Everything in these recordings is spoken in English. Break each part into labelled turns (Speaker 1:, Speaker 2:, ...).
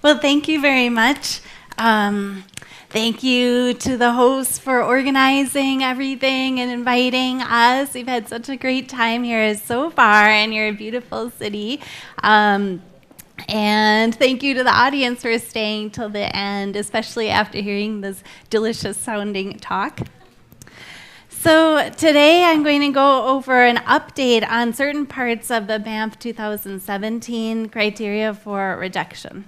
Speaker 1: Well, thank you very much. Thank you to the hosts for organizing everything and inviting us. We've had such a great time here so far in your beautiful city. And thank you to the audience for staying till the end, especially after hearing this delicious sounding talk. So today I'm going to go over an update on certain parts of the Banff 2017 criteria for rejection.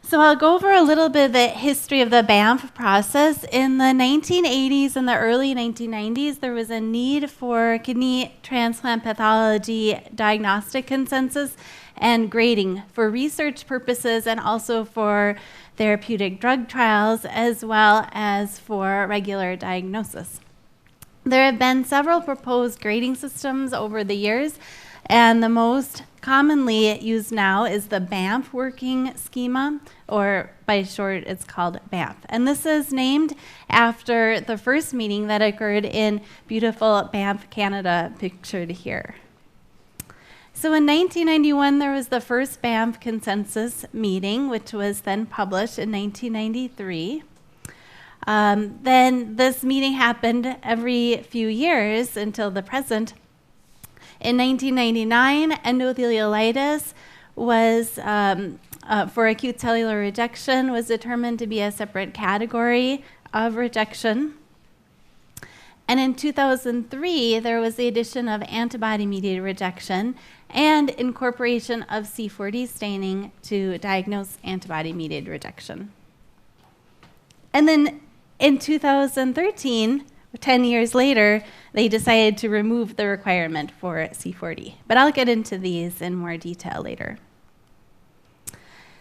Speaker 1: So I'll go over a little bit of the history of the Bamf process. In the 1980s and the early 1990s, there was a need for kidney transplant pathology diagnostic consensus and grading for research purposes and also for therapeutic drug trials, as well as for regular diagnosis. There have been several proposed grading systems over the years, and the most commonly used now is the Bamf working schema, or by short, it's called Bamf. And this is named after the first meeting that occurred in beautiful Banff, Canada, pictured here. So in 1991, there was the first Banff consensus meeting, which was then published in 1993. Then this meeting happened every few years until the present. In 1999, endotheliolitis was, for acute cellular rejection, was determined to be a separate category of rejection. And in 2003, there was the addition of antibody-mediated rejection and incorporation of C4D staining to diagnose antibody-mediated rejection. And then in 2013, 10 years later, they decided to remove the requirement for C4D. But I'll get into these in more detail later.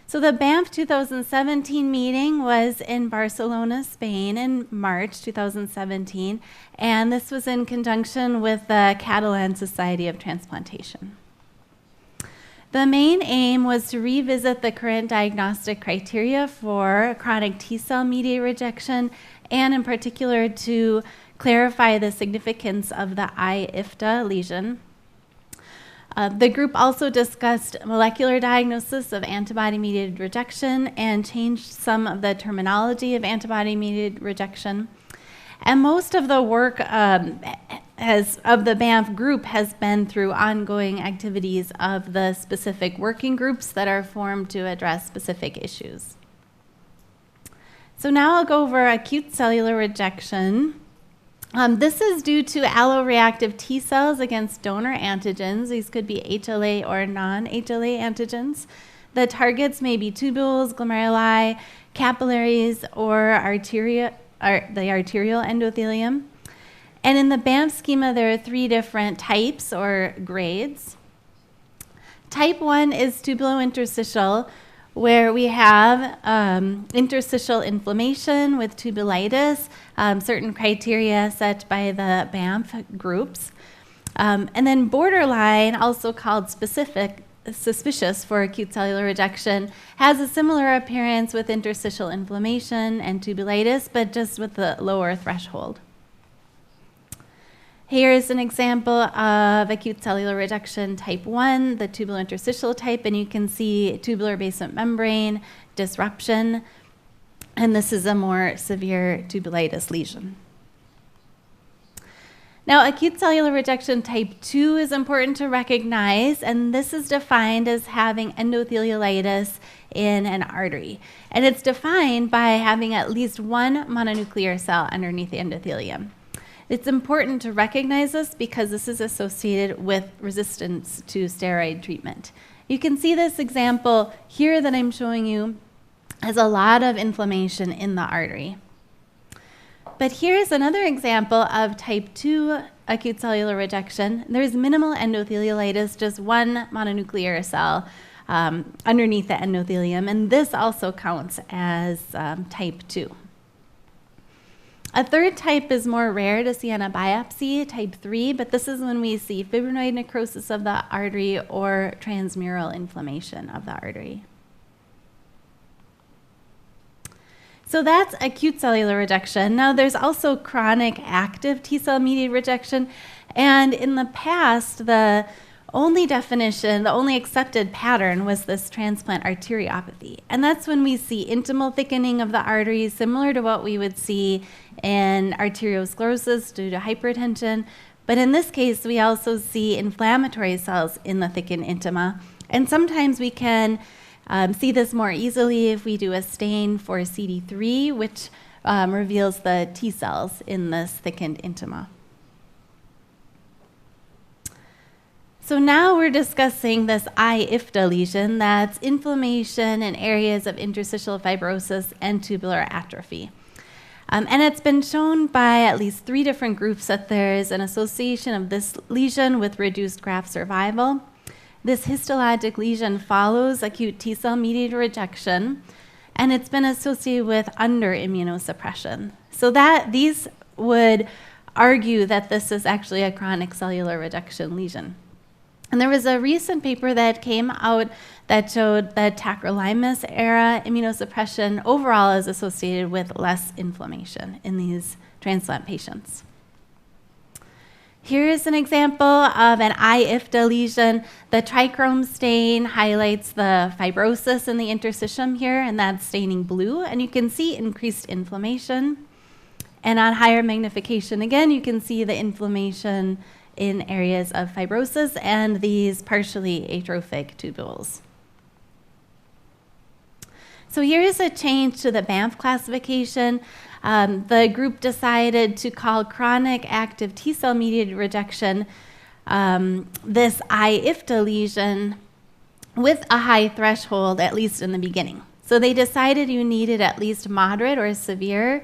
Speaker 1: So the Banff 2017 meeting was in Barcelona, Spain in March 2017, and this was in conjunction with the Catalan Society of Transplantation. The main aim was to revisit the current diagnostic criteria for chronic T-cell mediated rejection, and in particular to clarify the significance of the IFTA lesion. The group also discussed molecular diagnosis of antibody-mediated rejection and changed some of the terminology of antibody-mediated rejection. And most of the work of the Banff group has been through ongoing activities of the specific working groups that are formed to address specific issues. So now I'll go over acute cellular rejection. This is due to alloreactive T cells against donor antigens. These could be HLA or non-HLA antigens. The targets may be tubules, glomeruli, capillaries, or the arterial endothelium. And in the Banff schema, there are 3 different types or grades. Type 1 is tubulointerstitial, where we have interstitial inflammation with tubulitis, certain criteria set by the Banff groups. And then borderline, also called suspicious for acute cellular rejection, has a similar appearance with interstitial inflammation and tubulitis, but just with the lower threshold. Here's an example of acute cellular rejection type 1, the tubulointerstitial type, and you can see tubular basement membrane disruption, and this is a more severe tubulitis lesion. Now, acute cellular rejection type 2 is important to recognize, and this is defined as having endotheliolitis in an artery. And it's defined by having at least one mononuclear cell underneath the endothelium. It's important to recognize this because this is associated with resistance to steroid treatment. You can see this example here that I'm showing you has a lot of inflammation in the artery. But here's another example of type 2 acute cellular rejection. There's minimal endotheliolitis, just one mononuclear cell underneath the endothelium, and this also counts as type 2. A third type is more rare to see on a biopsy, type 3, but this is when we see fibrinoid necrosis of the artery or transmural inflammation of the artery. So that's acute cellular rejection. Now there's also chronic active T-cell mediated rejection, and in the past, the only definition, the only accepted pattern was this transplant arteriopathy. And that's when we see intimal thickening of the arteries, similar to what we would see in arteriosclerosis due to hypertension. But in this case, we also see inflammatory cells in the thickened intima. And sometimes we can see this more easily if we do a stain for CD3, which reveals the T cells in this thickened intima. So now we're discussing this I-IFTA lesion, that's inflammation in areas of interstitial fibrosis and tubular atrophy. And it's been shown by at least 3 different groups that there's an association of this lesion with reduced graft survival. This histologic lesion follows acute T-cell mediated rejection, and it's been associated with under-immunosuppression. So that these would argue that this is actually a chronic cellular rejection lesion. And there was a recent paper that came out that showed that tacrolimus era immunosuppression overall is associated with less inflammation in these transplant patients. Here is an example of an I-IFTA lesion. The trichrome stain highlights the fibrosis in the interstitium here, and that's staining blue. And you can see increased inflammation. And on higher magnification, again, you can see the inflammation in areas of fibrosis and these partially atrophic tubules. So here is a change to the Bamf classification. The group decided to call chronic active T-cell mediated rejection this I-IFTA lesion with a high threshold, at least in the beginning. So they decided you needed at least moderate or severe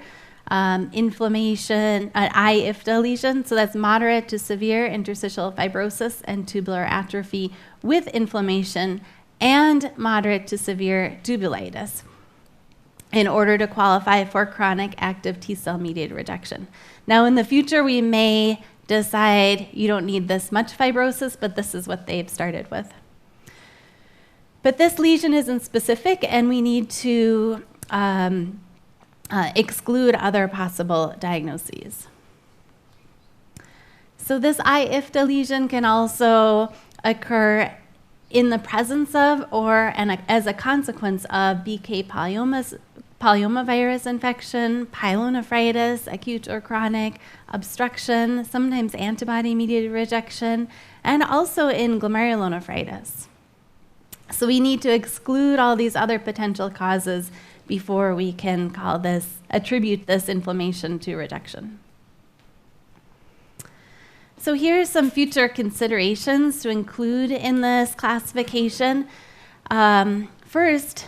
Speaker 1: inflammation, an I-IFTA lesion, so that's moderate to severe interstitial fibrosis and tubular atrophy with inflammation, and moderate to severe tubulitis in order to qualify for chronic active T-cell mediated rejection. Now in the future, we may decide you don't need this much fibrosis, but this is what they've started with. But this lesion isn't specific, and we need to exclude other possible diagnoses. So this I-IFTA lesion can also occur in the presence of or as a consequence of BK polyomavirus infection, pyelonephritis, acute or chronic, obstruction, sometimes antibody-mediated rejection, and also in glomerulonephritis. So we need to exclude all these other potential causes before we can attribute this inflammation to rejection. So here's some future considerations to include in this classification. First,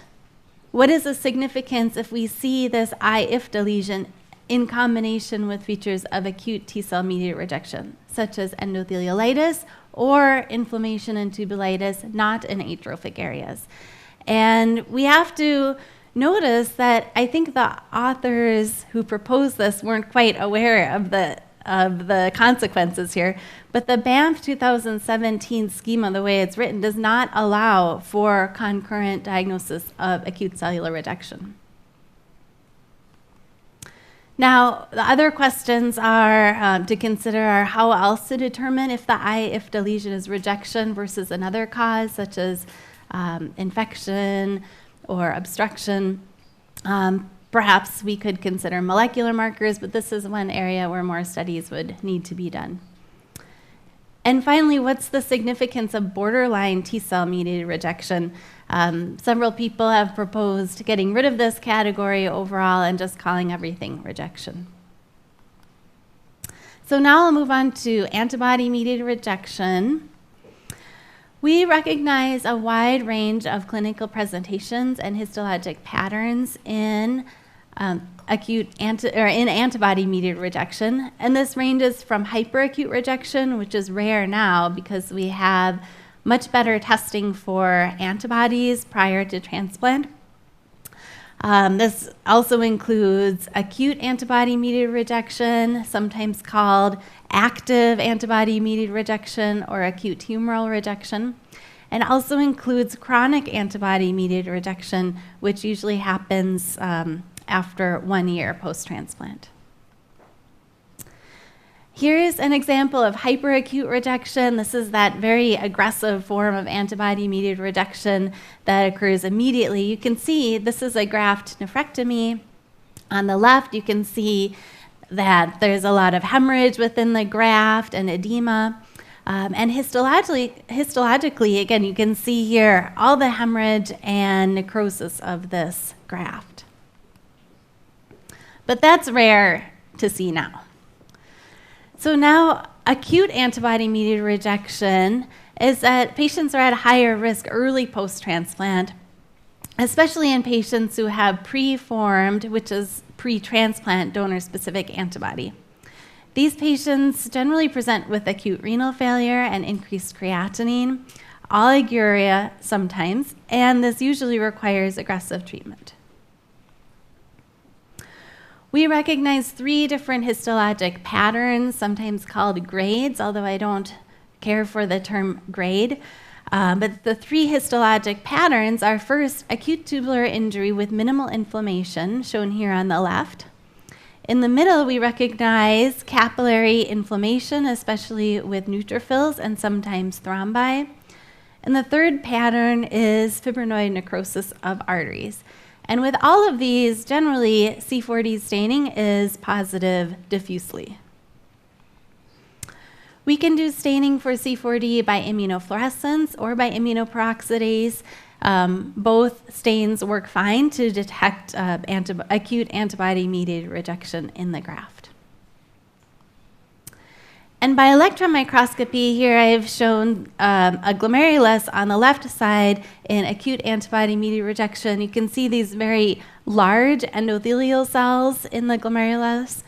Speaker 1: what is the significance if we see this I-IFTA lesion in combination with features of acute T-cell mediated rejection, such as endotheliolitis or inflammation and tubulitis, not in atrophic areas? And we have to notice that I think the authors who proposed this weren't quite aware of the consequences here, but the Bamf 2017 schema, the way it's written, does not allow for concurrent diagnosis of acute cellular rejection. Now, the other questions are to consider are how else to determine if the I-IFTA lesion is rejection versus another cause, such as infection or obstruction. Perhaps we could consider molecular markers, but this is one area where more studies would need to be done. And finally, what's the significance of borderline T-cell mediated rejection? Several people have proposed getting rid of this category overall and just calling everything rejection. So now I'll move on to antibody-mediated rejection. We recognize a wide range of clinical presentations and histologic patterns in antibody-mediated rejection, and this ranges from hyperacute rejection, which is rare now because we have much better testing for antibodies prior to transplant. This also includes acute antibody-mediated rejection, sometimes called active antibody-mediated rejection or acute humoral rejection, and also includes chronic antibody-mediated rejection, which usually happens after 1 year post-transplant. Here's an example of hyperacute rejection. This is that very aggressive form of antibody-mediated rejection that occurs immediately. You can see this is a graft nephrectomy. On the left, you can see that there's a lot of hemorrhage within the graft and edema. And histologically, again, you can see here all the hemorrhage and necrosis of this graft. But that's rare to see now. So now, acute antibody-mediated rejection is that patients are at higher risk early post-transplant, especially in patients who have preformed, which is pre-transplant donor-specific antibody. These patients generally present with acute renal failure and increased creatinine, oliguria sometimes, and this usually requires aggressive treatment. We recognize 3 different histologic patterns, sometimes called grades, although I don't care for the term grade. But the 3 histologic patterns are first, acute tubular injury with minimal inflammation, shown here on the left. In the middle, we recognize capillary inflammation, especially with neutrophils and sometimes thrombi. And the third pattern is fibrinoid necrosis of arteries. And with all of these, generally, C4D staining is positive diffusely. We can do staining for C4D by immunofluorescence or by immunoperoxidase. Both stains work fine to detect acute antibody-mediated rejection in the graft. And by electron microscopy, here I've shown a glomerulus on the left side in acute antibody-mediated rejection. You can see these very large endothelial cells in the glomerulus.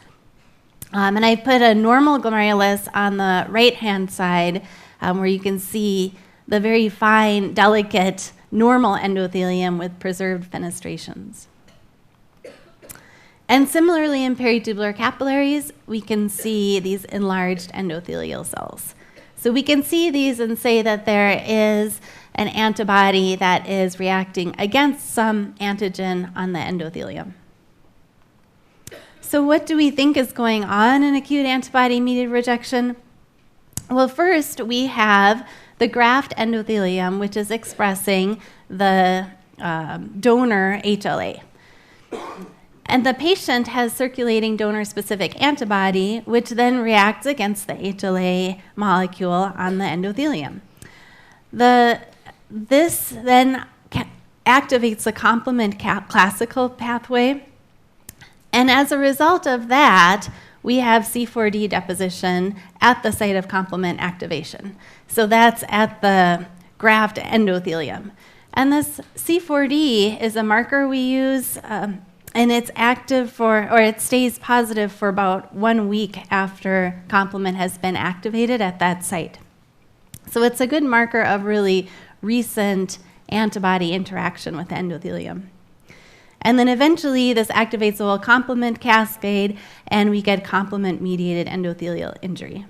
Speaker 1: And I put a normal glomerulus on the right-hand side where you can see the very fine, delicate, normal endothelium with preserved fenestrations. And similarly, in peritubular capillaries, we can see these enlarged endothelial cells. So we can see these and say that there is an antibody that is reacting against some antigen on the endothelium. So what do we think is going on in acute antibody-mediated rejection? Well, first, we have the graft endothelium, which is expressing the donor HLA. And the patient has circulating donor-specific antibody, which then reacts against the HLA molecule on the endothelium. This then activates the complement classical pathway. And as a result of that, we have C4D deposition at the site of complement activation. So that's at the graft endothelium. And this C4D is a marker we use, and it's active it stays positive for about 1 week after complement has been activated at that site. So it's a good marker of really recent antibody interaction with the endothelium. And then eventually this activates the whole complement cascade, and we get complement-mediated endothelial injury.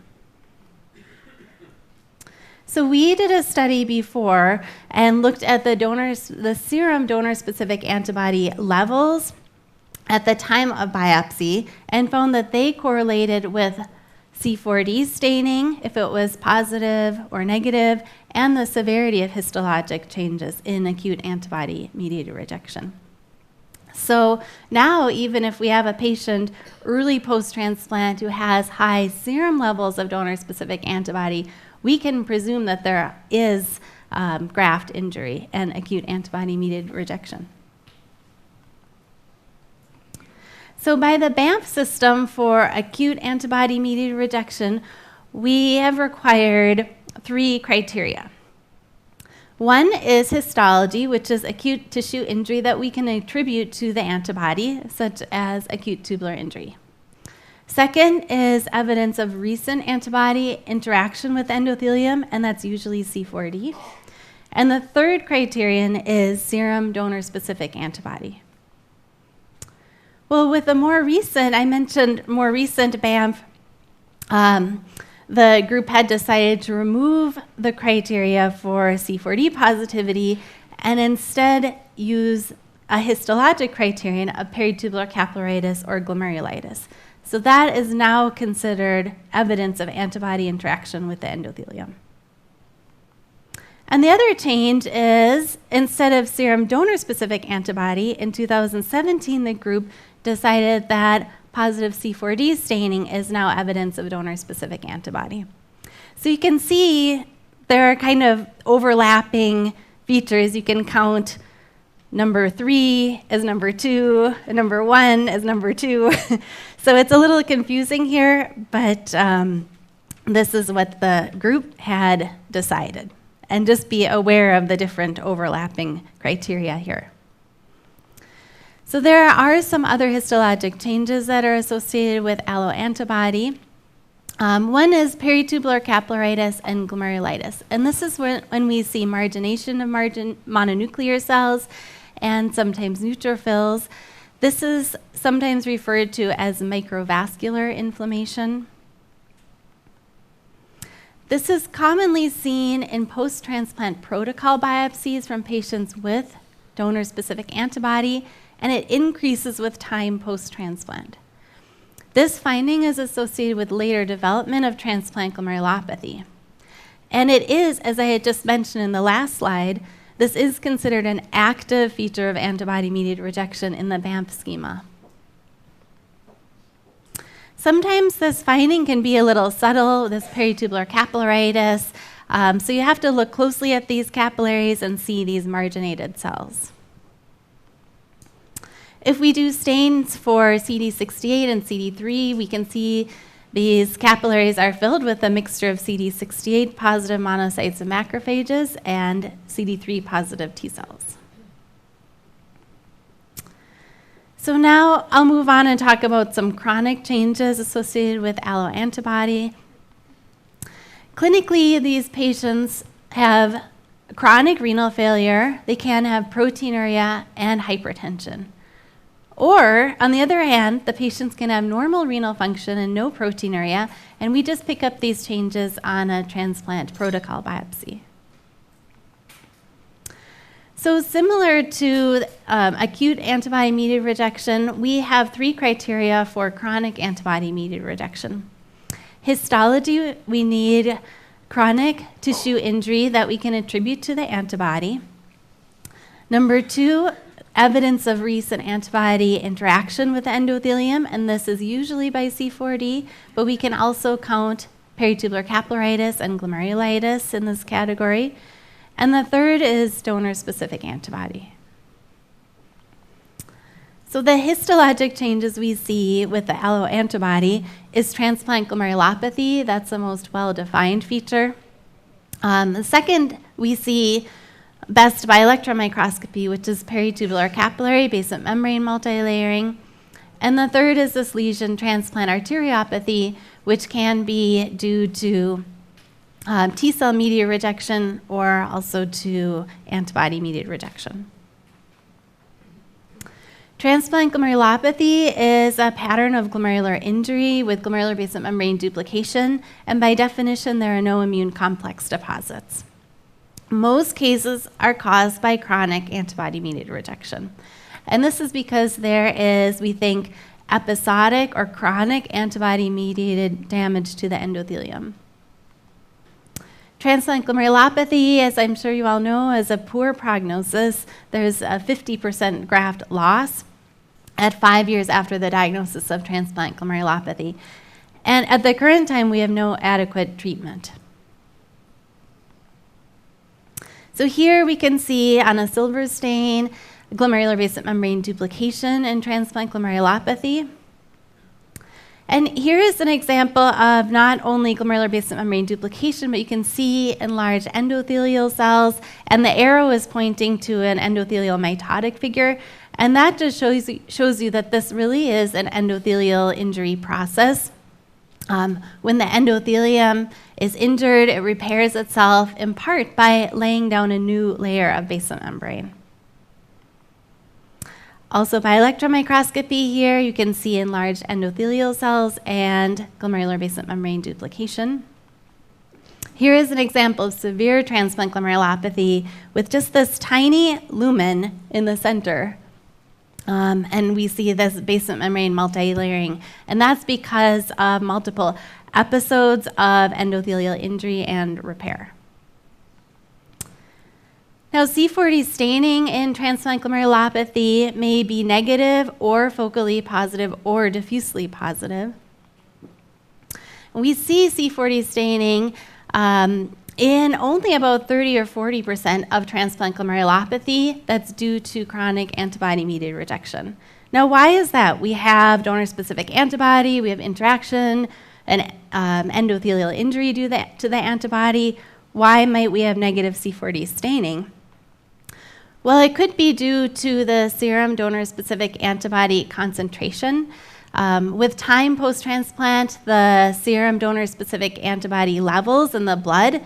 Speaker 1: So we did a study before and looked at the serum donor-specific antibody levels at the time of biopsy and found that they correlated with C4D staining, if it was positive or negative, and the severity of histologic changes in acute antibody-mediated rejection. So now, even if we have a patient early post-transplant who has high serum levels of donor-specific antibody, we can presume that there is graft injury and acute antibody-mediated rejection. So by the Bamf system for acute antibody-mediated rejection, we have required 3 criteria. One is histology, which is acute tissue injury that we can attribute to the antibody, such as acute tubular injury. Second is evidence of recent antibody interaction with endothelium, and that's usually C4D. And the third criterion is serum donor-specific antibody. Well, with the I mentioned more recent Bamf, the group had decided to remove the criteria for C4D positivity and instead use a histologic criterion of peritubular capillaritis or glomerulitis. So that is now considered evidence of antibody interaction with the endothelium. And the other change is, instead of serum donor-specific antibody, in 2017, the group decided that positive C4D staining is now evidence of donor-specific antibody. So you can see there are kind of overlapping features. You can count number 3 as number 2, and number 1 as number 2. So it's a little confusing here, but this is what the group had decided. And just be aware of the different overlapping criteria here. So there are some other histologic changes that are associated with alloantibody. One is peritubular capillaritis and glomerulitis. And this is when we see margination of mononuclear cells and sometimes neutrophils. This is sometimes referred to as microvascular inflammation. This is commonly seen in post-transplant protocol biopsies from patients with donor-specific antibody, and it increases with time post-transplant. This finding is associated with later development of transplant glomerulopathy. And it is, as I had just mentioned in the last slide, this is considered an active feature of antibody-mediated rejection in the Bamf schema. Sometimes this finding can be a little subtle, this peritubular capillaritis, so you have to look closely at these capillaries and see these marginated cells. If we do stains for CD68 and CD3, we can see these capillaries are filled with a mixture of CD68 positive monocytes and macrophages and CD3 positive T cells. So now I'll move on and talk about some chronic changes associated with alloantibody. Clinically, these patients have chronic renal failure. They can have proteinuria and hypertension. Or, on the other hand, the patients can have normal renal function and no proteinuria, and we just pick up these changes on a transplant protocol biopsy. So similar to acute antibody-mediated rejection, we have 3 criteria for chronic antibody-mediated rejection. Histology, we need chronic tissue injury that we can attribute to the antibody. Number 2, evidence of recent antibody interaction with the endothelium, and this is usually by C4D, but we can also count peritubular capillaritis and glomerulitis in this category. And the third is donor-specific antibody. So the histologic changes we see with the alloantibody is transplant glomerulopathy. That's the most well-defined feature. The second, we see best by electron microscopy, which is peritubular capillary basement membrane multilayering. And the third is this lesion transplant arteriopathy, which can be due to T-cell mediated rejection or also to antibody-mediated rejection. Transplant glomerulopathy is a pattern of glomerular injury with glomerular basement membrane duplication, and by definition, there are no immune complex deposits. Most cases are caused by chronic antibody-mediated rejection. And this is because there is, we think, episodic or chronic antibody-mediated damage to the endothelium. Transplant glomerulopathy, as I'm sure you all know, is a poor prognosis. There's a 50% graft loss at 5 years after the diagnosis of transplant glomerulopathy. And at the current time, we have no adequate treatment. So here we can see on a silver stain, glomerular basement membrane duplication in transplant glomerulopathy. And here is an example of not only glomerular basement membrane duplication, but you can see enlarged endothelial cells, and the arrow is pointing to an endothelial mitotic figure, and that just shows you that this really is an endothelial injury process. When the endothelium is injured, it repairs itself in part by laying down a new layer of basement membrane. Also, by electron microscopy here, you can see enlarged endothelial cells and glomerular basement membrane duplication. Here is an example of severe transplant glomerulopathy with just this tiny lumen in the center. And we see this basement membrane multilayering. And that's because of multiple episodes of endothelial injury and repair. Now, C40 staining in transplant glomerulopathy may be negative or focally positive or diffusely positive. We see C40 staining in only about 30 or 40% of transplant glomerulopathy that's due to chronic antibody-mediated rejection. Now, why is that? We have donor-specific antibody, we have interaction, and endothelial injury due to the antibody. Why might we have negative C40 staining? Well, it could be due to the serum donor-specific antibody concentration. With time post-transplant, the serum donor-specific antibody levels in the blood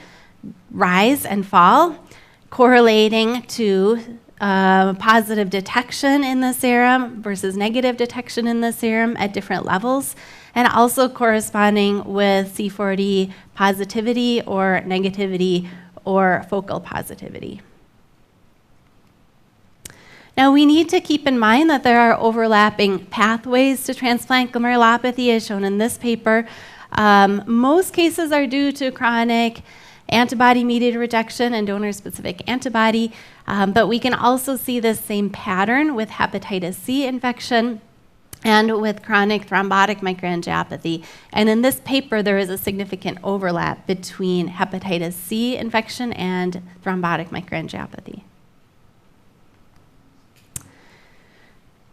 Speaker 1: rise and fall, correlating to positive detection in the serum versus negative detection in the serum at different levels, and also corresponding with C40 positivity or negativity or focal positivity. Now, we need to keep in mind that there are overlapping pathways to transplant glomerulopathy, as shown in this paper. Most cases are due to chronic antibody-mediated rejection and donor-specific antibody, but we can also see this same pattern with hepatitis C infection and with chronic thrombotic microangiopathy. And in this paper, there is a significant overlap between hepatitis C infection and thrombotic microangiopathy.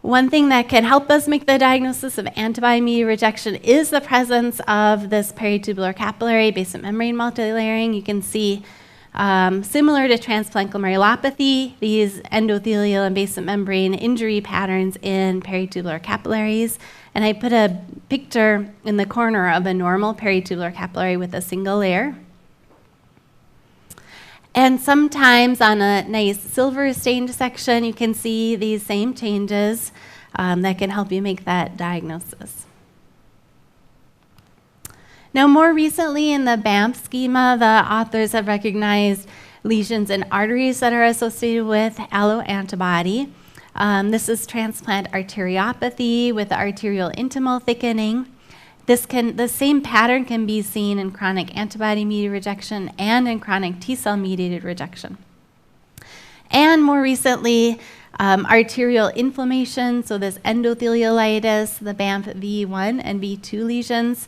Speaker 1: One thing that can help us make the diagnosis of antibody-mediated rejection is the presence of this peritubular capillary basement membrane multilayering. You can see, similar to transplant glomerulopathy, these endothelial and basement membrane injury patterns in peritubular capillaries. And I put a picture in the corner of a normal peritubular capillary with a single layer. And sometimes on a nice silver-stained section, you can see these same changes that can help you make that diagnosis. Now, more recently in the Bamf schema, the authors have recognized lesions in arteries that are associated with alloantibody. This is transplant arteriopathy with arterial intimal thickening. The same pattern can be seen in chronic antibody-mediated rejection and in chronic T-cell-mediated rejection. And more recently, arterial inflammation, so this endotheliolitis, the Bamf V1 and V2 lesions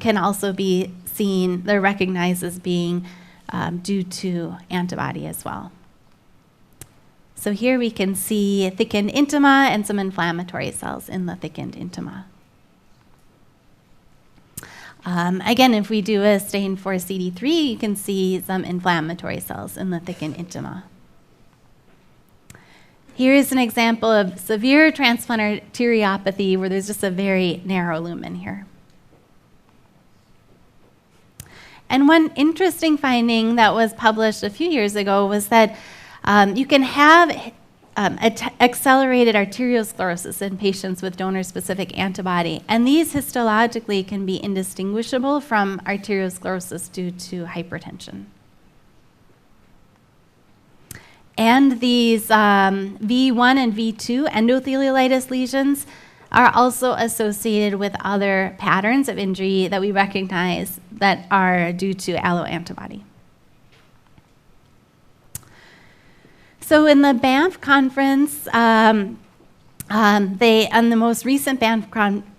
Speaker 1: can also be seen, they're recognized as being due to antibody as well. So here we can see thickened intima and some inflammatory cells in the thickened intima. Again, if we do a stain for CD3, you can see some inflammatory cells in the thickened intima. Here is an example of severe transplant arteriopathy where there's just a very narrow lumen here. And one interesting finding that was published a few years ago was that you can have accelerated arteriosclerosis in patients with donor-specific antibody, and these histologically can be indistinguishable from arteriosclerosis due to hypertension. And these V1 and V2 endotheliolitis lesions are also associated with other patterns of injury that we recognize that are due to alloantibody. So in the Banff conference, on the most recent Banff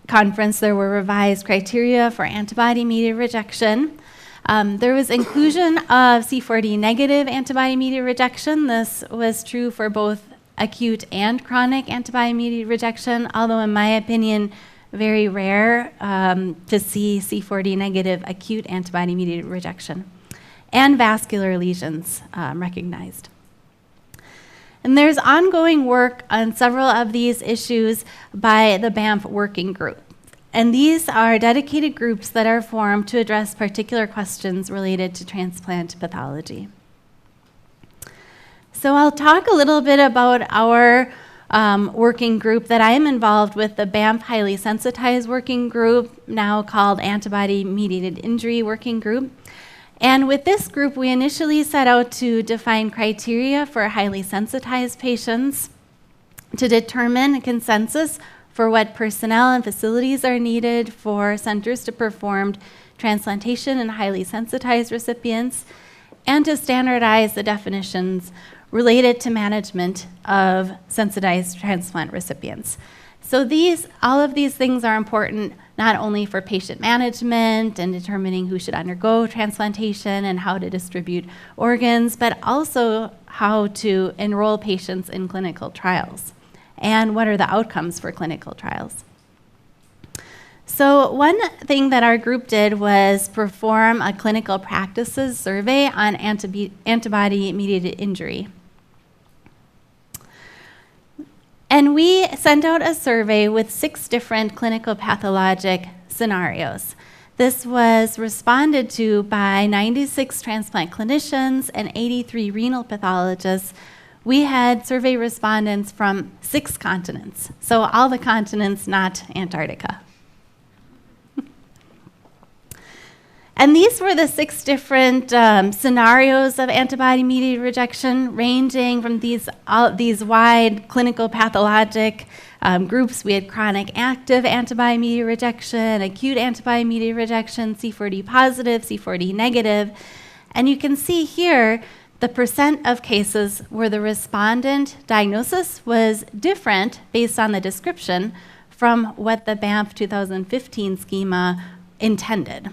Speaker 1: conference, there were revised criteria for antibody-mediated rejection. There was inclusion of C40 negative antibody-mediated rejection. This was true for both acute and chronic antibody-mediated rejection, although in my opinion, very rare to see C40 negative acute antibody-mediated rejection, and vascular lesions recognized. And there's ongoing work on several of these issues by the Bamf working group. And these are dedicated groups that are formed to address particular questions related to transplant pathology. So I'll talk a little bit about our working group that I'm involved with, the Bamf Highly Sensitized Working Group, now called Antibody-Mediated Injury Working Group. And with this group, we initially set out to define criteria for highly sensitized patients. to determine a consensus for what personnel and facilities are needed for centers to perform transplantation in highly sensitized recipients, and to standardize the definitions related to management of sensitized transplant recipients. So all of these things are important not only for patient management and determining who should undergo transplantation and how to distribute organs, but also how to enroll patients in clinical trials and what are the outcomes for clinical trials. So one thing that our group did was perform a clinical practices survey on antibody-mediated injury. And we sent out a survey with 6 different clinical pathologic scenarios. This was responded to by 96 transplant clinicians and 83 renal pathologists. We had survey respondents from 6 continents, so all the continents, not Antarctica. And these were the 6 different scenarios of antibody-mediated rejection, ranging from these wide clinical pathologic groups. We had chronic active antibody-mediated rejection, acute antibody-mediated rejection, C4d positive, C4d negative. And you can see here the percent of cases where the respondent diagnosis was different based on the description from what the Bamf 2015 schema intended.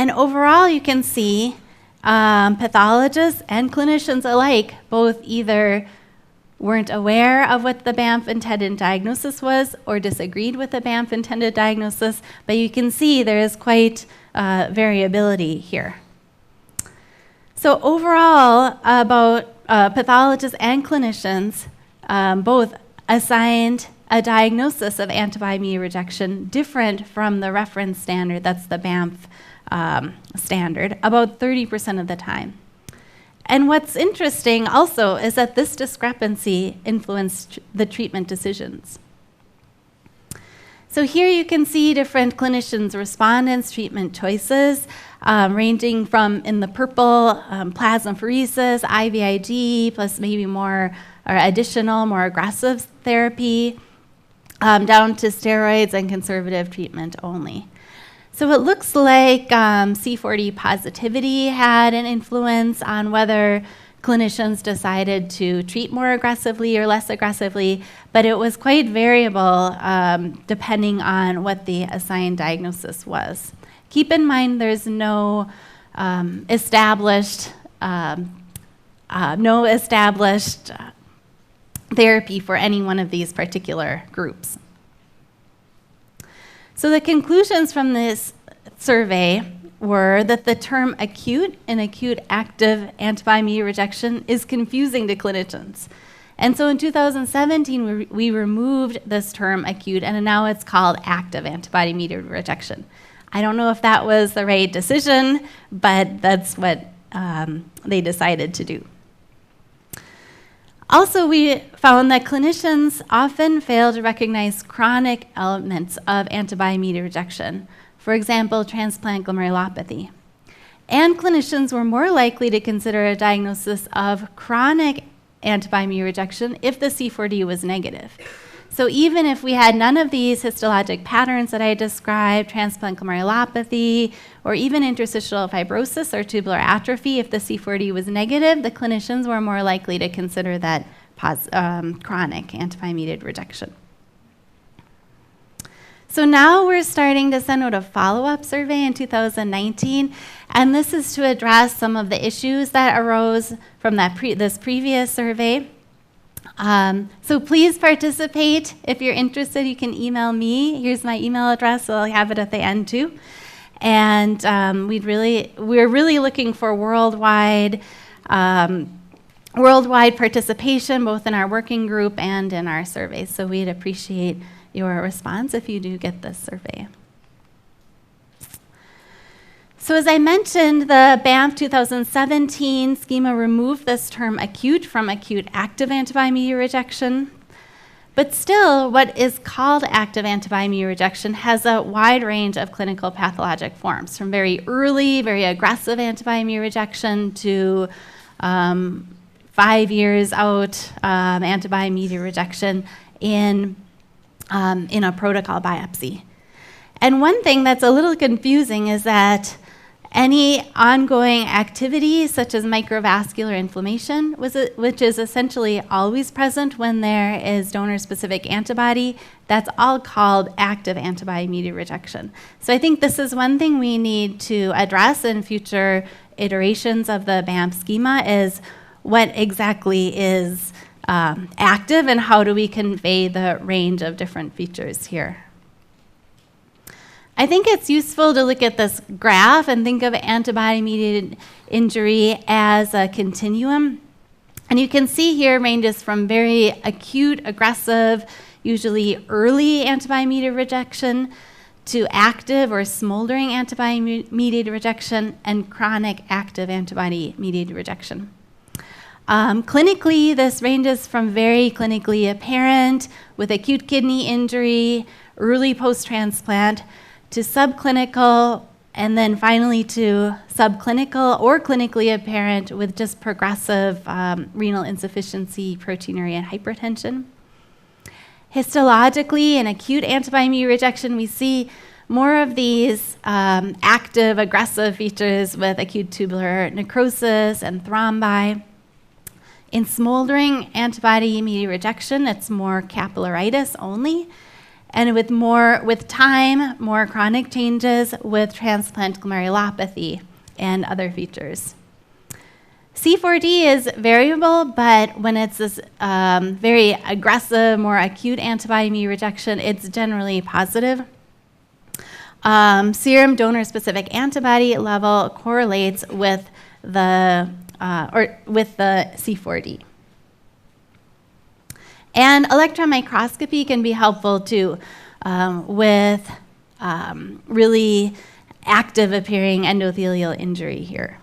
Speaker 1: And overall, you can see pathologists and clinicians alike both either weren't aware of what the Bamf intended diagnosis was or disagreed with the Bamf intended diagnosis, but you can see there is quite variability here. So overall, about pathologists and clinicians both assigned a diagnosis of antibody-mediated rejection different from the reference standard, that's the Bamf standard, about 30% of the time. And what's interesting also is that this discrepancy influenced the treatment decisions. So here you can see different clinicians' respondents' treatment choices, ranging from, in the purple, plasmapheresis, IVIG, plus maybe more or additional, more aggressive therapy, down to steroids and conservative treatment only. So it looks like C4d positivity had an influence on whether clinicians decided to treat more aggressively or less aggressively, but it was quite variable depending on what the assigned diagnosis was. Keep in mind there's no established therapy for any one of these particular groups. So the conclusions from this survey were that the term acute and acute active antibody-mediated rejection is confusing to clinicians. And so in 2017, we removed this term acute, and now it's called active antibody-mediated rejection. I don't know if that was the right decision, but that's what they decided to do. Also, we found that clinicians often fail to recognize chronic elements of antibody-mediated rejection, for example, transplant glomerulopathy. And clinicians were more likely to consider a diagnosis of chronic antibody-mediated rejection if the C4d was negative. So even if we had none of these histologic patterns that I described, transplant glomerulopathy, or even interstitial fibrosis or tubular atrophy, if the C4d was negative, the clinicians were more likely to consider that chronic antibody-mediated rejection. So now we're starting to send out a follow-up survey in 2019, and this is to address some of the issues that arose from this previous survey. So please participate. If you're interested, you can email me. Here's my email address, so I'll have it at the end too. And we're really looking for worldwide participation, both in our working group and in our surveys. So we'd appreciate your response if you do get this survey. So as I mentioned, the Bamf 2017 schema removed this term acute from acute active antibody-mediated rejection. But still, what is called active antibody-mediated rejection has a wide range of clinical pathologic forms, from very early, very aggressive antibody-mediated rejection to 5 years out antibody-mediated rejection in a protocol biopsy. And one thing that's a little confusing is that any ongoing activity, such as microvascular inflammation, which is essentially always present when there is donor-specific antibody, that's all called active antibody-mediated rejection. So I think this is one thing we need to address in future iterations of the Bamf schema, is what exactly is active and how do we convey the range of different features here. I think it's useful to look at this graph and think of antibody-mediated injury as a continuum. And you can see here ranges from very acute, aggressive, usually early antibody-mediated rejection, to active or smoldering antibody-mediated rejection, and chronic active antibody-mediated rejection. Clinically, this ranges from very clinically apparent with acute kidney injury, early post-transplant, to subclinical, and then finally to subclinical or clinically apparent with just progressive renal insufficiency, proteinuria, and hypertension. Histologically, in acute antibody-mediated rejection, we see more of these active, aggressive features with acute tubular necrosis and thrombi. In smoldering antibody-mediated rejection, it's more capillaritis only. And with time, more chronic changes with transplant glomerulopathy and other features. C4D is variable, but when it's this very aggressive, more acute antibody-mediated rejection, it's generally positive. Serum donor-specific antibody level correlates with the C4D. And electron microscopy can be helpful too with really active appearing endothelial injury here.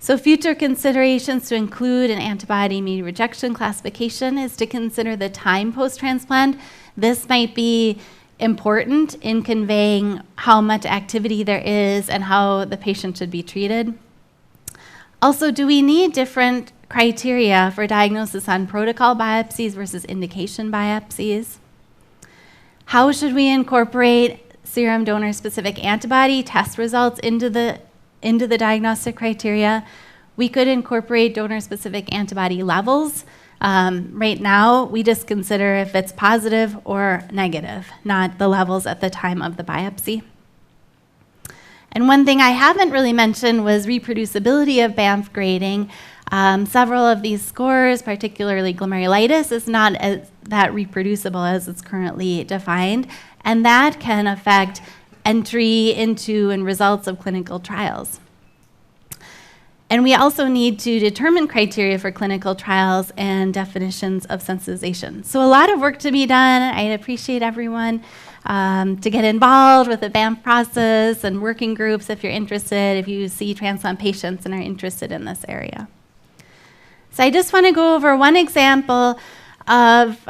Speaker 1: So future considerations to include an antibody-mediated rejection classification is to consider the time post-transplant. This might be important in conveying how much activity there is and how the patient should be treated. Also, do we need different criteria for diagnosis on protocol biopsies versus indication biopsies? How should we incorporate serum donor-specific antibody test results into the diagnostic criteria? We could incorporate donor-specific antibody levels. Right now, we just consider if it's positive or negative, not the levels at the time of the biopsy. And one thing I haven't really mentioned was reproducibility of Bamf grading. Several of these scores, particularly glomerulitis, is not that reproducible as it's currently defined, and that can affect entry into and results of clinical trials. And we also need to determine criteria for clinical trials and definitions of sensitization. So a lot of work to be done. I'd appreciate everyone to get involved with the Bamf process and working groups if you're interested, if you see transplant patients and are interested in this area. So I just want to go over one example of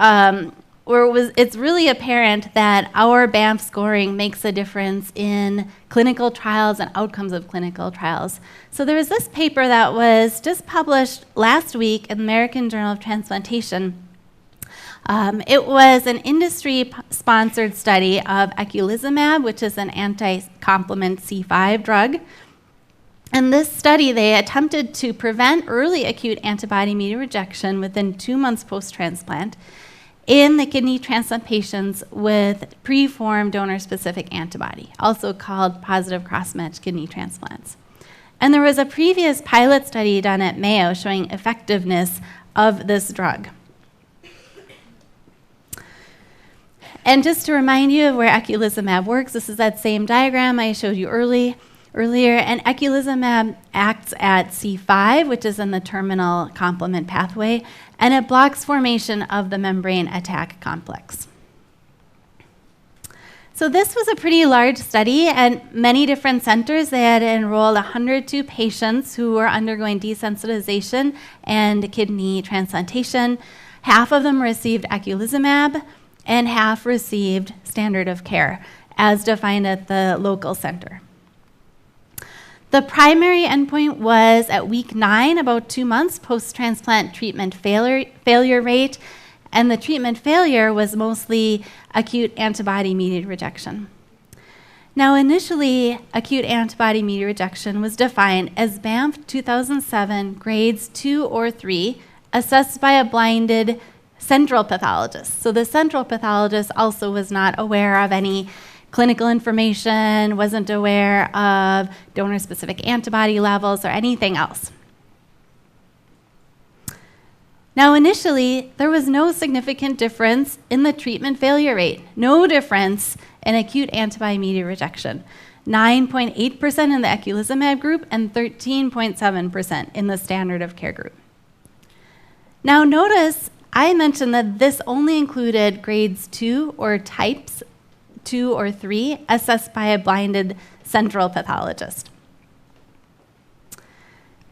Speaker 1: where it's really apparent that our Bamf scoring makes a difference in clinical trials and outcomes of clinical trials. So there was this paper that was just published last week in the American Journal of Transplantation. It was an industry-sponsored study of eculizumab, which is an anti-complement C5 drug. In this study, they attempted to prevent early acute antibody-mediated rejection within 2 months post-transplant in the kidney transplant patients with preformed donor-specific antibody, also called positive cross-matched kidney transplants. And there was a previous pilot study done at Mayo showing effectiveness of this drug. And just to remind you of where eculizumab works, this is that same diagram I showed you earlier, and eculizumab acts at C5, which is in the terminal complement pathway, and it blocks formation of the membrane attack complex. So this was a pretty large study at many different centers. They had enrolled 102 patients who were undergoing desensitization and kidney transplantation. Half of them received eculizumab, and half received standard of care, as defined at the local center. The primary endpoint was at week 9, about 2 months, post-transplant treatment failure rate, and the treatment failure was mostly acute antibody-mediated rejection. Now, initially, acute antibody-mediated rejection was defined as Bamf 2007 grades 2 or 3, assessed by a blinded central pathologist. So the central pathologist also was not aware of any clinical information, wasn't aware of donor-specific antibody levels or anything else. Now, initially, there was no significant difference in the treatment failure rate, no difference in acute antibody-mediated rejection, 9.8% in the eculizumab group and 13.7% in the standard of care group. Now, notice I mentioned that this only included grades 2 or types 2 or 3 assessed by a blinded central pathologist.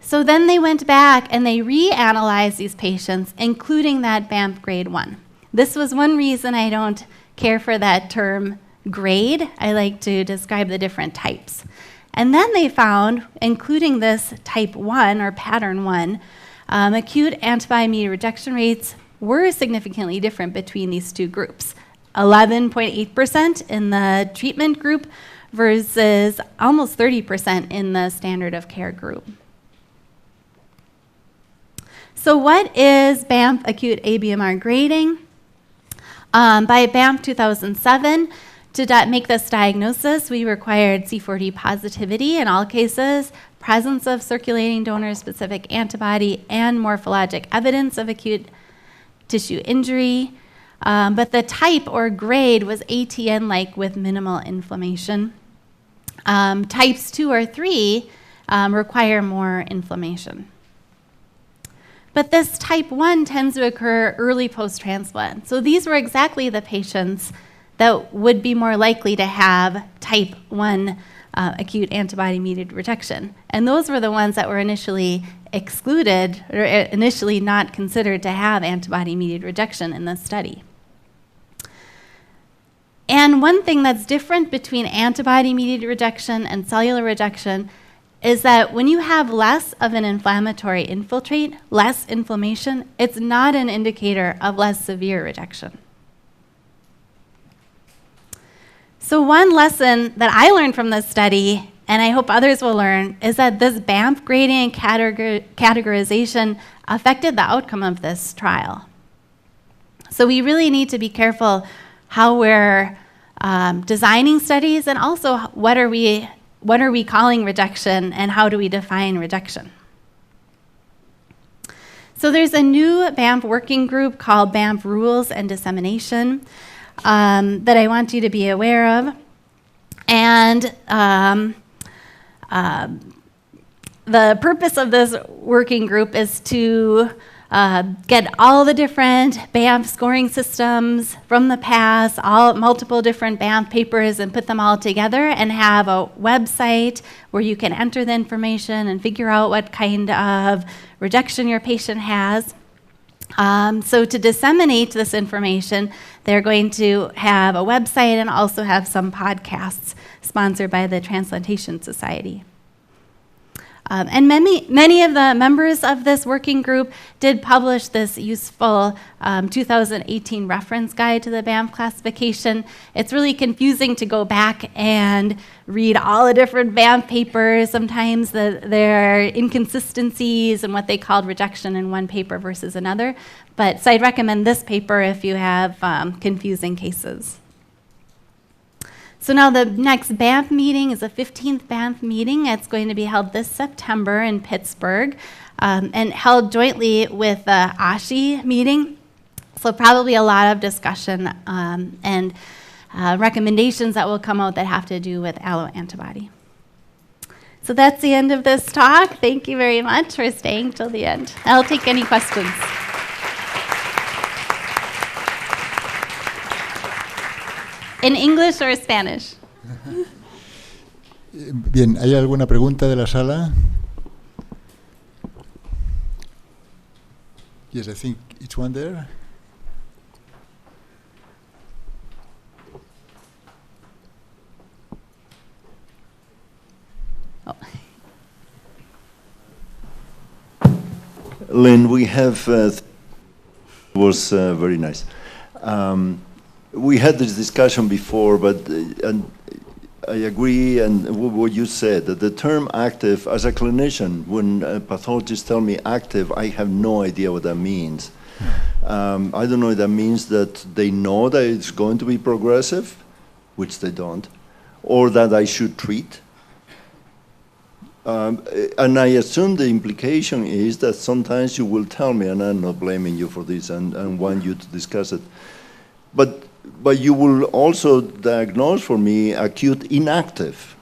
Speaker 1: So then they went back and they reanalyzed these patients, including that Bamf grade 1. This was one reason I don't care for that term grade. I like to describe the different types. And then they found, including this type 1 or pattern 1, acute antibody-mediated rejection rates were significantly different between these two groups. 11.8% in the treatment group versus almost 30% in the standard of care group. So what is Bamf acute ABMR grading? By Bamf 2007, to make this diagnosis, we required C4d positivity in all cases, presence of circulating donor-specific antibody, and morphologic evidence of acute tissue injury. But the type or grade was ATN-like with minimal inflammation. Types 2 or 3 require more inflammation. But this type 1 tends to occur early post-transplant. So these were exactly the patients that would be more likely to have type 1 acute antibody-mediated rejection. And those were the ones that were initially excluded or initially not considered to have antibody-mediated rejection in this study. And one thing that's different between antibody-mediated rejection and cellular rejection is that when you have less of an inflammatory infiltrate, less inflammation, it's not an indicator of less severe rejection. So one lesson that I learned from this study, and I hope others will learn, is that this Bamf grading and categorization affected the outcome of this trial. So we really need to be careful how we're designing studies, and also what are we calling rejection, and how do we define rejection? So there's a new Bamf working group called Bamf Rules and Dissemination that I want you to be aware of. And the purpose of this working group is to get all the different Bamf scoring systems from the past, multiple different Bamf papers, and put them all together and have a website where you can enter the information and figure out what kind of rejection your patient has. So to disseminate this information, they're going to have a website and also have some podcasts sponsored by the Transplantation Society. And many of the members of this working group did publish this useful 2018 reference guide to the Bamf classification. It's really confusing to go back and read all the different Bamf papers. Sometimes there are inconsistencies in what they called rejection in one paper versus another. So I'd recommend this paper if you have confusing cases. So now the next Bamf meeting is the 15th Bamf meeting. It's going to be held this September in Pittsburgh and held jointly with the ASHI meeting. So probably a lot of discussion and recommendations that will come out that have to do with alloantibody. So that's the end of this talk. Thank you very much for staying till the end. I'll take any questions. ¿En English or Spanish?
Speaker 2: Bien, ¿hay alguna pregunta de la sala? Yes, I think it's one there.
Speaker 1: Oh.
Speaker 3: Lynn, we have, was very nice. We had this discussion before, but and I agree and what you said, that the term active, as a clinician, when pathologists tell me active, I have no idea what that means. I don't know if that means that they know that it's going to be progressive, which they don't, or that I should treat. And I assume the implication is that sometimes you will tell me, and I'm not blaming you for this and want you to discuss it, but you will also diagnose for me acute inactive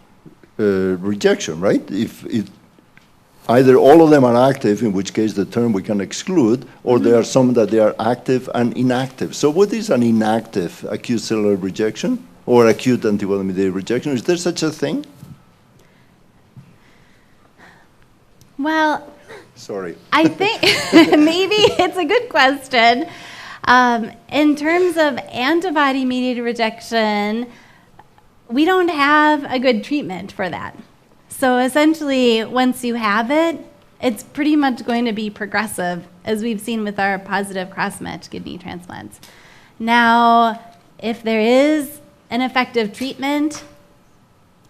Speaker 3: rejection, right? If either all of them are active, in which case the term we can exclude, or there are some that they are active and inactive. So what is an inactive acute cellular rejection or acute antibody-mediated rejection? Is there such a thing?
Speaker 1: Well,
Speaker 3: sorry.
Speaker 1: I think maybe it's a good question. In terms of antibody-mediated rejection, we don't have a good treatment for that. So essentially, once you have it, it's pretty much going to be progressive, as we've seen with our positive cross-match kidney transplants. Now, if there is an effective treatment,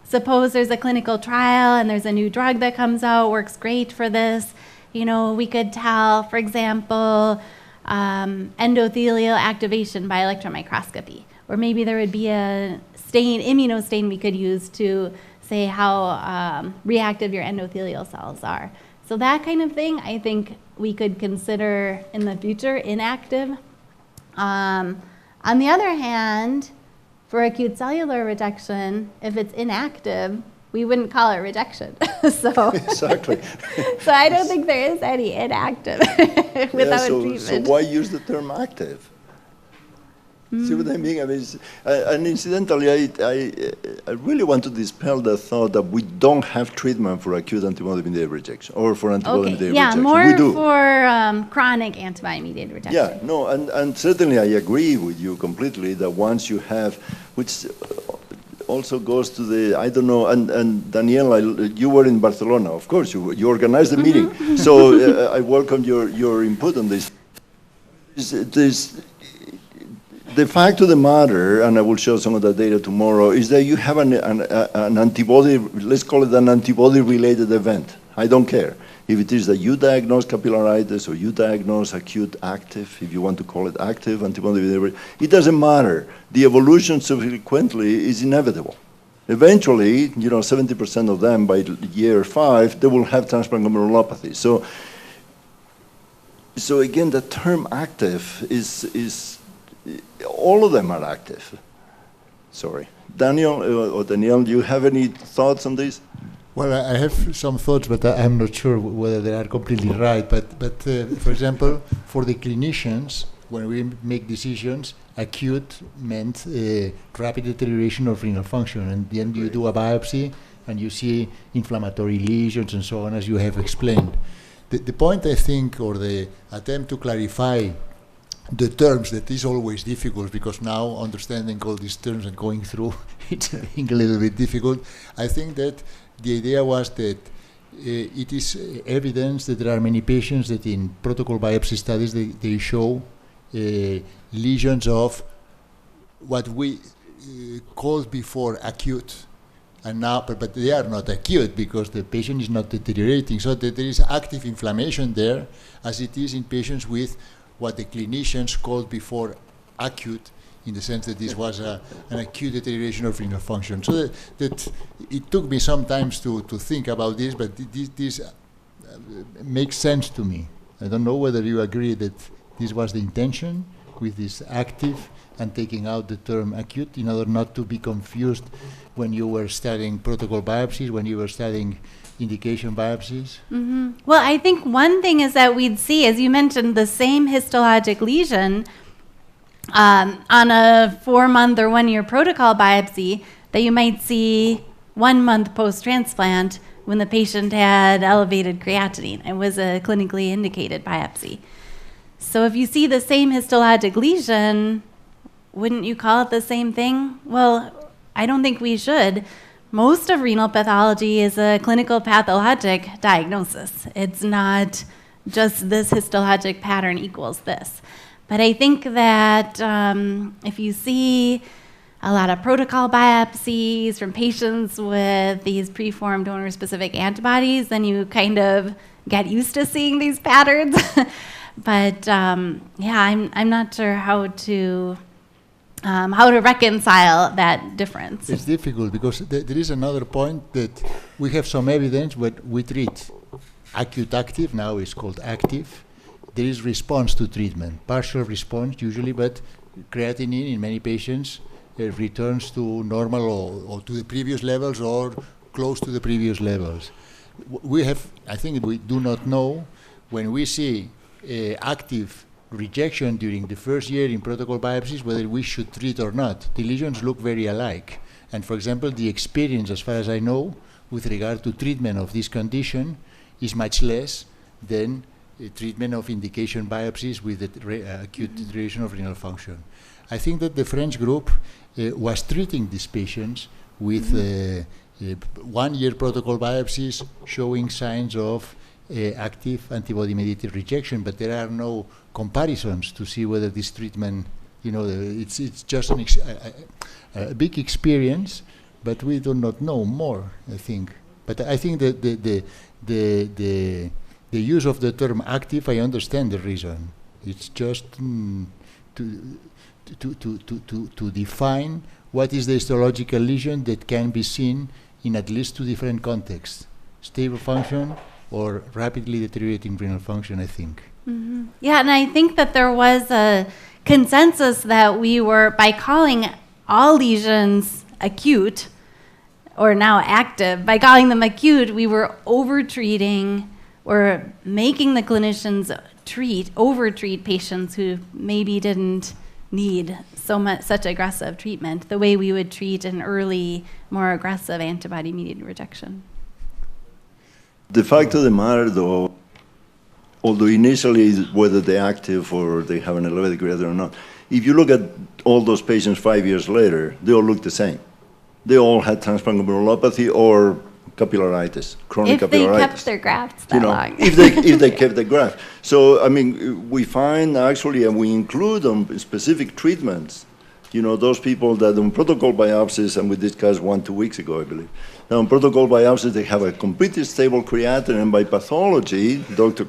Speaker 1: suppose there's a clinical trial and there's a new drug that comes out, works great for this, you know, we could tell, for example, endothelial activation by electron microscopy. Or maybe there would be a stain, immunostain we could use to say how reactive your endothelial cells are. So that kind of thing, I think we could consider in the future inactive. On the other hand, for acute cellular rejection, if it's inactive, we wouldn't call it rejection. So
Speaker 3: exactly.
Speaker 1: So I don't think there is any inactive without treatment.
Speaker 3: So why use the term active? See what I mean? I mean, and incidentally, I really want to dispel the thought that we don't have treatment for acute antibody-mediated rejection or for antibody-mediated rejection.
Speaker 1: More
Speaker 3: we do.
Speaker 1: for chronic antibody-mediated rejection.
Speaker 3: Yeah, no, and certainly I agree with you completely that once you have, which also goes to the, I don't know, and Danielle, you were in Barcelona, of course, you organized the meeting, so I welcome your input on this. The fact of the matter, and I will show some of the data tomorrow, is that you have an antibody, let's call it an antibody-related event. I don't care. If it is that you diagnose capillaritis or you diagnose acute active, if you want to call it active antibody-related, it doesn't matter. The evolution subsequently is inevitable. Eventually, 70% of them by year 5, they will have transplant glomerulopathy. So again, the term active is all of them are active. Sorry. Daniel or Danielle, do you have any thoughts on this?
Speaker 2: Well, I have some thoughts, but I'm not sure whether they are completely right. But for example, for the clinicians, when we make decisions, acute meant rapid deterioration of renal function, and then you do a biopsy and you see inflammatory lesions and so on, as you have explained. The point, I think, or the attempt to clarify the terms, that is always difficult, because now understanding all these terms and going through it's I think a little bit difficult. I think that the idea was that it is evidence that there are many patients that in protocol biopsy studies they show lesions of what we called before acute, and now but they are not acute because the patient is not deteriorating, so that there is active inflammation there, as it is in patients with what the clinicians called before acute, in the sense that this was an acute deterioration of renal function. So that it took me some time to think about this, but this makes sense to me. I don't know whether you agree that this was the intention with this active and taking out the term acute in order not to be confused when you were studying protocol biopsies, when you were studying indication biopsies?
Speaker 1: Mm-hmm. Well, I think one thing is that we'd see, as you mentioned, the same histologic lesion on a 4-month or 1-year protocol biopsy that you might see 1 month post-transplant when the patient had elevated creatinine. It was a clinically indicated biopsy. So if you see the same histologic lesion, wouldn't you call it the same thing? Well, I don't think we should. Most of renal pathology is a clinical pathologic diagnosis. It's not just this histologic pattern equals this. But I think that if you see a lot of protocol biopsies from patients with these preformed donor-specific antibodies, then you kind of get used to seeing these patterns. But yeah, I'm not sure how to reconcile that difference.
Speaker 2: It's difficult because there is another point that we have some evidence when we treat acute active, now it's called active. There is response to treatment, partial response usually, but creatinine in many patients returns to normal or to the previous levels or close to the previous levels. We have, I think we do not know, when we see active rejection during the first year in protocol biopsies, whether we should treat or not. The lesions look very alike. And for example, the experience, as far as I know, with regard to treatment of this condition is much less than treatment of indication biopsies with the acute deterioration of renal function. I think that the French group was treating these patients with 1 year protocol biopsies showing signs of active antibody-mediated rejection, but there are no comparisons to see whether this treatment, it's just a big experience, but we do not know more, I think. But I think that the use of the term active, I understand the reason. It's just to define what is the histological lesion that can be seen in at least 2 different contexts: stable function or rapidly deteriorating renal function, I think.
Speaker 1: Mm-hmm. Yeah, and I think that there was a consensus that we were, by calling all lesions acute, or now active, by calling them acute, we were over-treating or making the clinicians over-treat patients who maybe didn't need such aggressive treatment, the way we would treat an early, more aggressive antibody-mediated rejection.
Speaker 3: The fact of the matter, though, although initially whether they're active or they have an elevated creatinine or not, if you look at all those patients 5 years later, they all look the same. They all had transplant glomerulopathy or capillaritis, chronic capillaritis.
Speaker 1: If they kept their grafts that long.
Speaker 3: if they kept the graft. So, I mean, we find actually, and we include on specific treatments, those people that on protocol biopsies, and we discussed 1-2 weeks ago, I believe. Now, on protocol biopsies, they have a completely stable creatinine, and by pathology, Dr.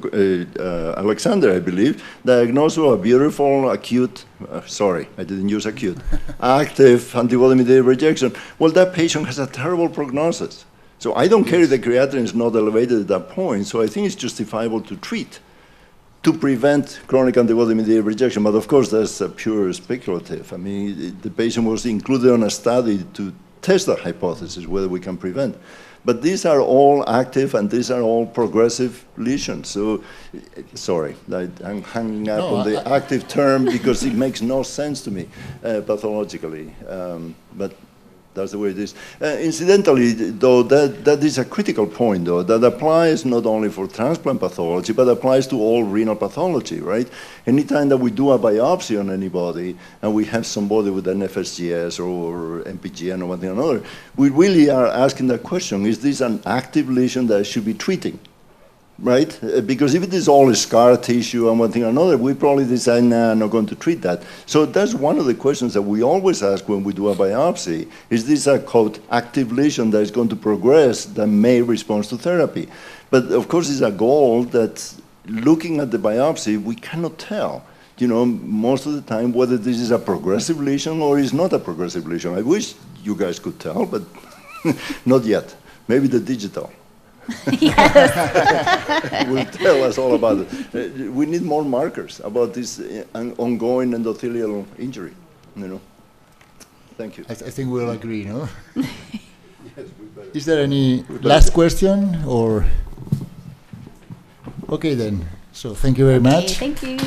Speaker 3: Alexander, I believe, diagnosed with a beautiful acute, sorry, I didn't use acute, active antibody-mediated rejection. Well, that patient has a terrible prognosis. So I don't care if the creatinine is not elevated at that point, so I think it's justifiable to treat to prevent chronic antibody-mediated rejection. But of course, that's pure speculative. I mean, the patient was included on a study to test that hypothesis, whether we can prevent. But these are all active and these are all progressive lesions. So, sorry, I'm hanging up on the active term because it makes no sense to me pathologically. But that's the way it is. Incidentally, though, that is a critical point, though, that applies not only for transplant pathology, but applies to all renal pathology, right? Anytime that we do a biopsy on anybody, and we have somebody with an FSGS or MPGN or one thing or another, we really are asking that question, is this an active lesion that I should be treating? Right? Because if it is all scar tissue and one thing or another, we probably decide, nah, I'm not going to treat that. So that's one of the questions that we always ask when we do a biopsy. Is this a, quote, active lesion that is going to progress that may respond to therapy? But of course, it's a goal that looking at the biopsy, we cannot tell, most of the time whether this is a progressive lesion or is not a progressive lesion. I wish you guys could tell, but not yet. Maybe the digital.
Speaker 1: Yes.
Speaker 3: Will tell us all about it. We need more markers about this ongoing endothelial injury. Thank you.
Speaker 2: I think we'll agree, no?
Speaker 3: Yes, we better.
Speaker 2: Is there any last question or? Okay then. So thank you very much.
Speaker 1: Thank you.